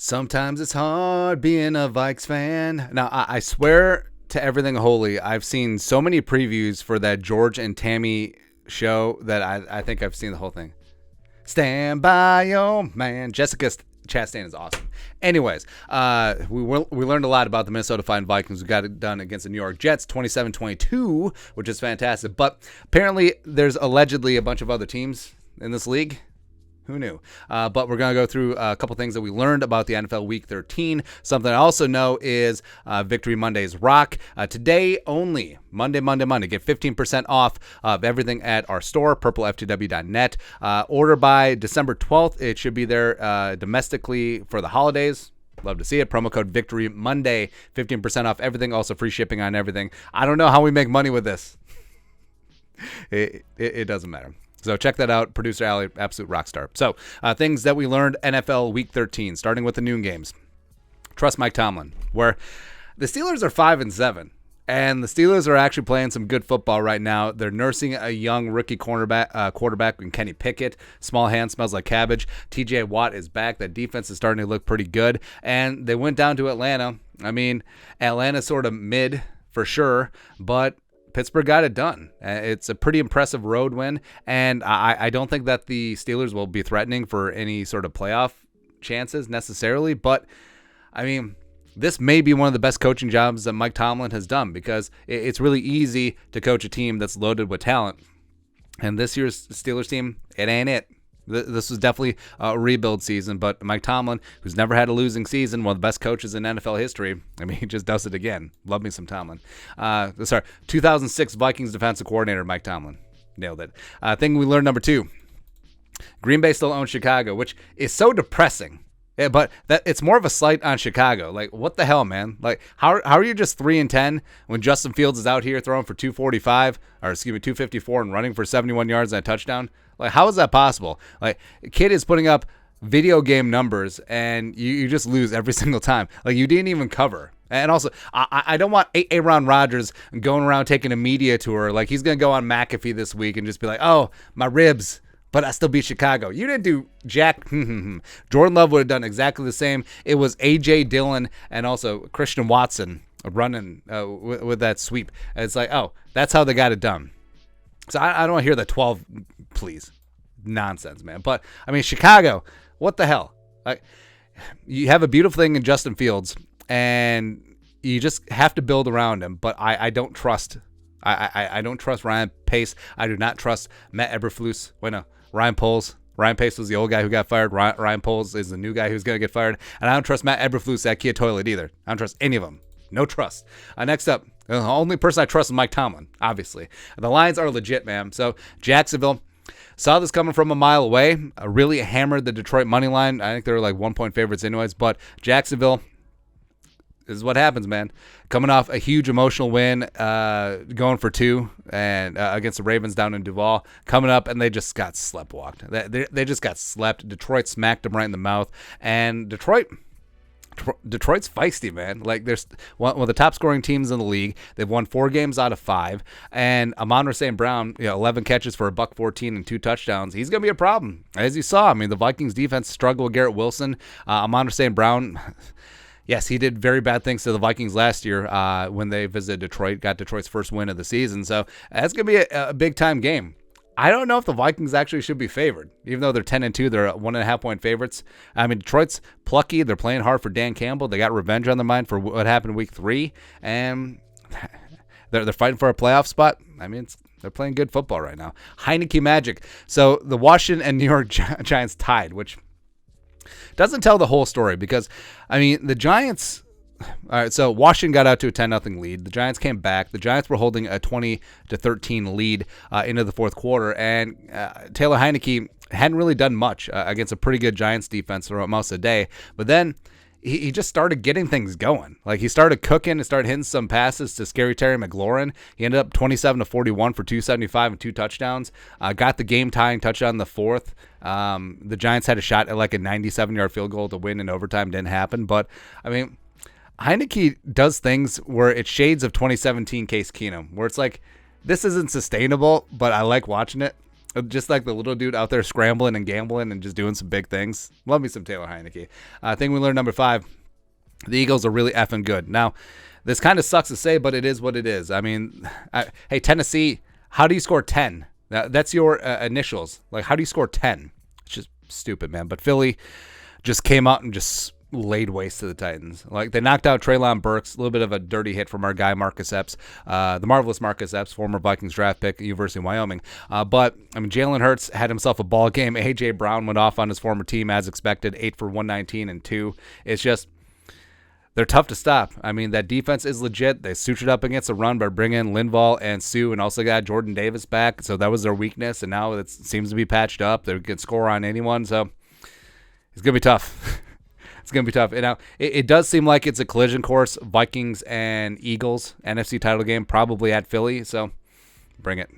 Sometimes it's hard being a Vikes fan. Now, I swear to everything holy, I've seen so many previews for that George and Tammy show that I think I've seen the whole thing. Stand by your man. Jessica Chastain is awesome. Anyways, we learned a lot about the Minnesota Flying Vikings. We got it done against the New York Jets, 27-22, which is fantastic. But apparently there's allegedly a bunch of other teams in this league. Who knew? But we're going to go through a couple things that we learned about the NFL Week 13. Something I also know is Victory Mondays rock. Today only, Monday. Get 15% off of everything at our store, purpleftw.net. Order by December 12th. It should be there domestically for the holidays. Love to see it. Promo code Victory Monday, 15% off everything. Also free shipping on everything. I don't know how we make money with this. It doesn't matter. So check that out. Producer Allie, absolute rock star. So things that we learned NFL Week 13, starting with the noon games. Trust Mike Tomlin, where the Steelers are 5-7, and the Steelers are actually playing some good football right now. They're nursing a young rookie quarterback in Kenny Pickett. Small hand smells like cabbage. TJ Watt is back. That defense is starting to look pretty good. And they went down to Atlanta. I mean, Atlanta's sort of mid for sure, but Pittsburgh got it done. It's a pretty impressive road win, and I don't think that the Steelers will be threatening for any sort of playoff chances necessarily, but, I mean, this may be one of the best coaching jobs that Mike Tomlin has done because it's really easy to coach a team that's loaded with talent, and this year's Steelers team, it ain't it. This was definitely a rebuild season, but Mike Tomlin, who's never had a losing season, one of the best coaches in NFL history, I mean, he just does it again. Love me some Tomlin. 2006 Vikings defensive coordinator Mike Tomlin. Nailed it. Thing we learned, number 2, Green Bay still owns Chicago, which is so depressing. Yeah, but it's more of a slight on Chicago. Like, what the hell, man? Like, how are you just 3-10 when Justin Fields is out here throwing for 254 and running for 71 yards and a touchdown? Like, how is that possible? Like, a kid is putting up video game numbers, and you just lose every single time. Like, you didn't even cover. And also, I don't want Aaron Rodgers going around taking a media tour. Like, he's going to go on McAfee this week and just be like, oh, my ribs, but I still beat Chicago. You didn't do jack. Jordan Love would have done exactly the same. It was A.J. Dillon and also Christian Watson running with that sweep. And it's like, oh, that's how they got it done. So I don't want to hear the 12, please. Nonsense, man. But, I mean, Chicago, what the hell? Like, you have a beautiful thing in Justin Fields, and you just have to build around him. But I don't trust. I don't trust Ryan Pace. I do not trust Matt Eberflus. Wait, no. Ryan Poles. Ryan Pace was the old guy who got fired. Ryan Poles is the new guy who's going to get fired. And I don't trust Matt Eberflus at Kia Toilet either. I don't trust any of them. No trust. Next up, the only person I trust is Mike Tomlin, obviously. The Lions are legit, man. So Jacksonville saw this coming from a mile away. Really hammered the Detroit money line. I think they were like 1-point favorites anyways. But Jacksonville, this is what happens, man. Coming off a huge emotional win, going for 2 and against the Ravens down in Duval. Coming up, and they just got sleptwalked. They just got slept. Detroit smacked them right in the mouth. And Detroit's feisty, man. Like, there's one of the top scoring teams in the league. They've won 4 games out of 5. And Amon-Ra St. Brown, 11 catches for $114 and 2 touchdowns. He's going to be a problem. As you saw, I mean, the Vikings defense struggled with Garrett Wilson. Amon-Ra St. Brown, yes, he did very bad things to the Vikings last year when they visited Detroit, got Detroit's first win of the season. So that's going to be a big-time game. I don't know if the Vikings actually should be favored. Even though they're 10-2, they're 1.5-point favorites. I mean, Detroit's plucky. They're playing hard for Dan Campbell. They got revenge on their mind for what happened in Week 3. And they're fighting for a playoff spot. I mean, they're playing good football right now. Heineke Magic. So the Washington and New York Giants tied, which doesn't tell the whole story because, I mean, the Giants... All right, so Washington got out to a 10-0 lead. The Giants came back. The Giants were holding a 20-13 lead into the fourth quarter, and Taylor Heineke hadn't really done much against a pretty good Giants defense throughout most of the day. But then he just started getting things going. Like, he started cooking and started hitting some passes to Scary Terry McLaurin. He ended up 27-41 for 275 and 2 touchdowns. Got the game-tying touchdown in the fourth. The Giants had a shot at like a 97-yard field goal to win in overtime. Didn't happen. But, I mean, Heineke does things where it's shades of 2017 Case Keenum, where it's like, this isn't sustainable, but I like watching it. Just like the little dude out there scrambling and gambling and just doing some big things. Love me some Taylor Heineke. Thing we learned, number 5, the Eagles are really effing good. Now, this kind of sucks to say, but it is what it is. I mean, hey, Tennessee, how do you score 10? That's your initials. Like, how do you score 10? It's just stupid, man. But Philly just came out and just laid waste to the Titans. Like, they knocked out Treylon Burks, a little bit of a dirty hit from our guy Marcus Epps, the marvelous Marcus Epps, former Vikings draft pick, University of Wyoming. But I mean, Jalen Hurts had himself a ball game. A.J. Brown went off on his former team as expected, 8 for 119 and 2. It's just, they're tough to stop. I mean, that defense is legit. They sutured up against the run by bringing Linval and Sue, and also got Jordan Davis back. So that was their weakness, and now it seems to be patched up. They can score on anyone, so it's gonna be tough. It's going to be tough. And now, it does seem like it's a collision course, Vikings and Eagles, NFC title game, probably at Philly. So bring it.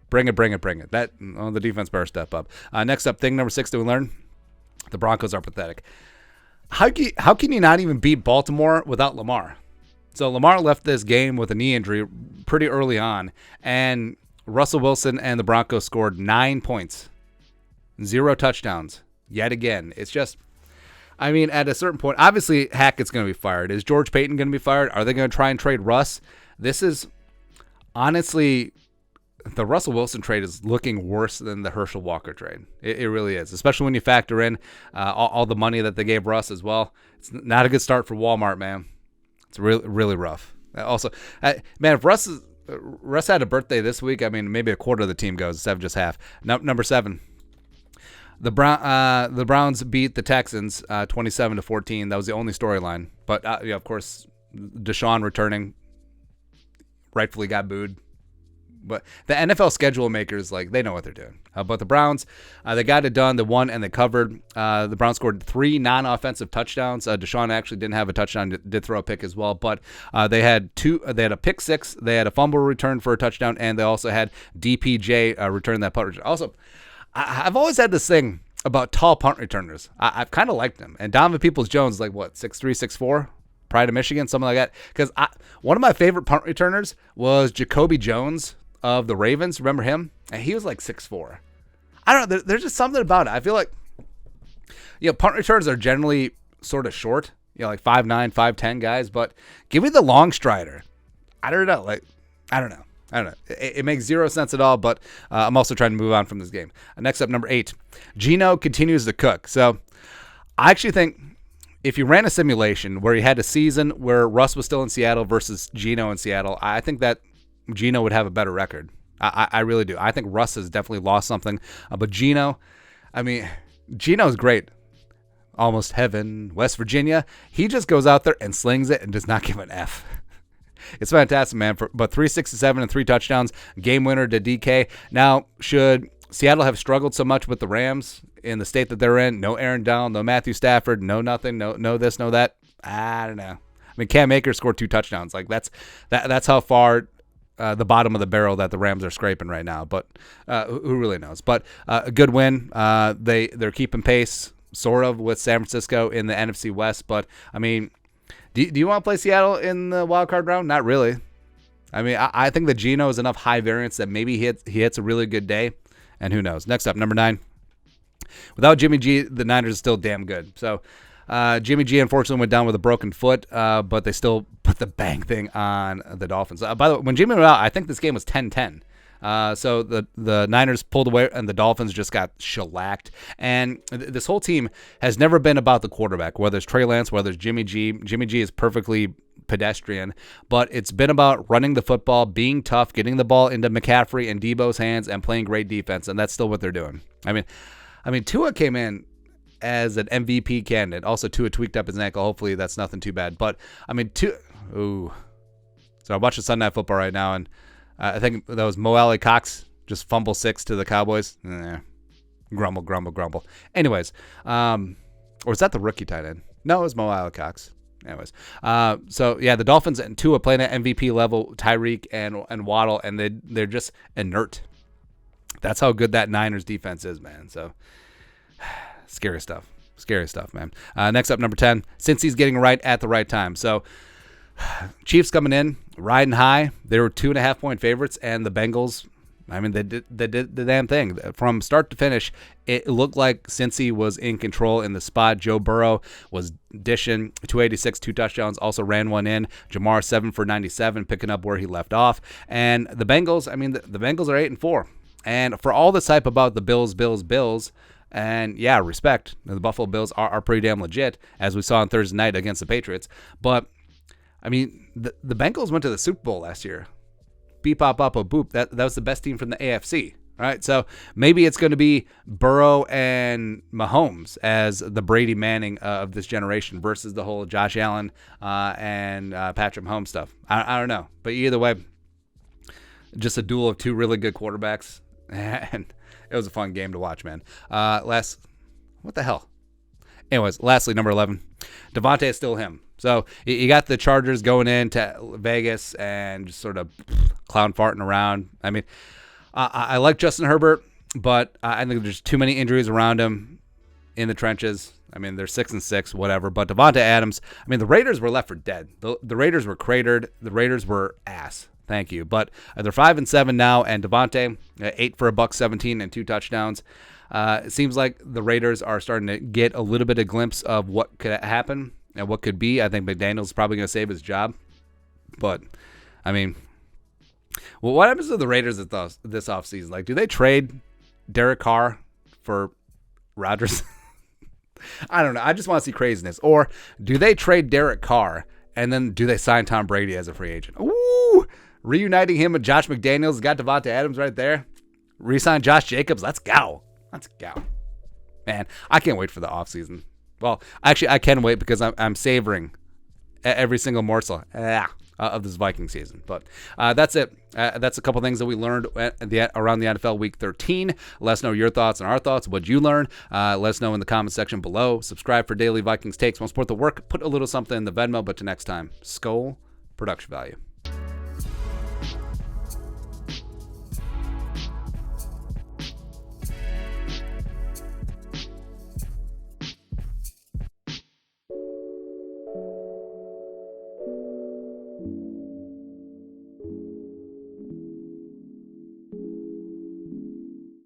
Bring it. The defense better step up. Next up, thing number 6 that we learned, the Broncos are pathetic. How can you not even beat Baltimore without Lamar? So Lamar left this game with a knee injury pretty early on, and Russell Wilson and the Broncos scored 9 points, 0 touchdowns, yet again. It's just, I mean, at a certain point, obviously Hackett's going to be fired. Is George Payton going to be fired? Are they going to try and trade Russ? This is, honestly, the Russell Wilson trade is looking worse than the Herschel Walker trade. It really is, especially when you factor in all the money that they gave Russ as well. It's not a good start for Walmart, man. It's really, really rough. Also, man, if Russ had a birthday this week, I mean, maybe a quarter of the team goes, instead of just half. Number 7. The Browns beat the Texans 27-14. That was the only storyline. But yeah, of course, Deshaun returning rightfully got booed. But the NFL schedule makers, like, they know what they're doing. But the Browns, they got it done. They won and they covered. The Browns scored 3 non-offensive touchdowns. Deshaun actually didn't have a touchdown, did throw a pick as well. But they had a pick 6. They had a fumble return for a touchdown, and they also had DPJ return that punt return. Also, I've always had this thing about tall punt returners. I've kind of liked them. And Donovan Peoples-Jones is like, what, 6'3", 6'4"? Pride of Michigan, something like that. Because one of my favorite punt returners was Jacoby Jones of the Ravens. Remember him? And he was like 6'4". I don't know. There's just something about it. I feel like, punt returners are generally sort of short, like 5'9", 5'10" guys. But give me the long strider. I don't know. I don't know. It makes zero sense at all, but I'm also trying to move on from this game. Next up, number 8. Geno continues to cook. So I actually think if you ran a simulation where you had a season where Russ was still in Seattle versus Geno in Seattle, I think that Geno would have a better record. I really do. I think Russ has definitely lost something. But Geno, I mean, Geno's great. Almost heaven, West Virginia. He just goes out there and slings it and does not give an F. It's fantastic, man. But 367 and 3 touchdowns, game winner to DK. Now, should Seattle have struggled so much with the Rams in the state that they're in? No Aaron Donald, no Matthew Stafford, no nothing, no this, no that. I don't know. I mean, Cam Akers scored 2 touchdowns. Like that's how far the bottom of the barrel that the Rams are scraping right now. But who really knows? But a good win. They're keeping pace sort of with San Francisco in the NFC West. But I mean, do you want to play Seattle in the wild card round? Not really. I mean, I think that Geno is enough high variance that maybe he hits a really good day, and who knows. Next up, number 9. Without Jimmy G, the Niners are still damn good. So Jimmy G unfortunately went down with a broken foot, but they still put the bang thing on the Dolphins. By the way, when Jimmy went out, I think this game was 10-10. So the Niners pulled away and the Dolphins just got shellacked. And this whole team has never been about the quarterback, whether it's Trey Lance, whether it's Jimmy G. Jimmy G is perfectly pedestrian, but it's been about running the football, being tough, getting the ball into McCaffrey and Debo's hands, and playing great defense. And that's still what they're doing. I mean, Tua came in as an MVP candidate. Also, Tua tweaked up his ankle. Hopefully that's nothing too bad. But I mean, So I'm watching Sunday Night Football right now, and I think that was Mo Alley Cox just fumble 6 to the Cowboys. Grumble. Anyways, or is that the rookie tight end? No, it was Mo Alley Cox. Anyways, so yeah, the Dolphins and Tua playing at MVP level, Tyreek and Waddle, and they're just inert. That's how good that Niners defense is, man. So scary stuff, man. Next up, number 10. Cincy's getting right at the right time. So Chiefs coming in, riding high. They were 2.5-point favorites, and the Bengals I mean, they did the damn thing. From start to finish, it looked like Cincy was in control in the spot. Joe Burrow was dishing 286, 2 touchdowns, also ran one in. Jamar 7 for 97, picking up where he left off. And the Bengals, I mean, the Bengals are 8-4. And for all this hype about the Bills, and yeah, respect, the Buffalo Bills are pretty damn legit, as we saw on Thursday night against the Patriots. But, I mean, the Bengals went to the Super Bowl last year. Beep, bop, bop, boop. That was the best team from the AFC, right? So maybe it's going to be Burrow and Mahomes as the Brady Manning of this generation versus the whole Josh Allen and Patrick Mahomes stuff. I don't know. But either way, just a duel of two really good quarterbacks. And it was a fun game to watch, man. What the hell? Anyways, lastly, number 11, Devontae is still him. So you got the Chargers going into Vegas and just sort of clown farting around. I mean, I like Justin Herbert, but I think there's too many injuries around him in the trenches. I mean, they're 6-6, whatever. But Devontae Adams, I mean, the Raiders were left for dead. The Raiders were cratered. The Raiders were ass. Thank you. But they're 5-7 now, and Devontae, 8 for $117 and 2 touchdowns. It seems like the Raiders are starting to get a little bit of glimpse of what could happen and what could be. I think McDaniel's probably going to save his job. But, I mean, well, what happens to the Raiders this offseason? Like, do they trade Derek Carr for Rodgers? I don't know. I just want to see craziness. Or do they trade Derek Carr and then do they sign Tom Brady as a free agent? Ooh, reuniting him with Josh McDaniels. Got Devontae Adams right there. Resign Josh Jacobs. Let's go. Man, I can't wait for the offseason. Well, actually, I can wait because I'm savoring every single morsel of this Viking season. But that's it. That's a couple things that we learned around the NFL Week 13. Let us know your thoughts and our thoughts. What'd you learn? Let us know in the comment section below. Subscribe for daily Vikings takes. Want to support the work? Put a little something in the Venmo. But to next time, Skol production value.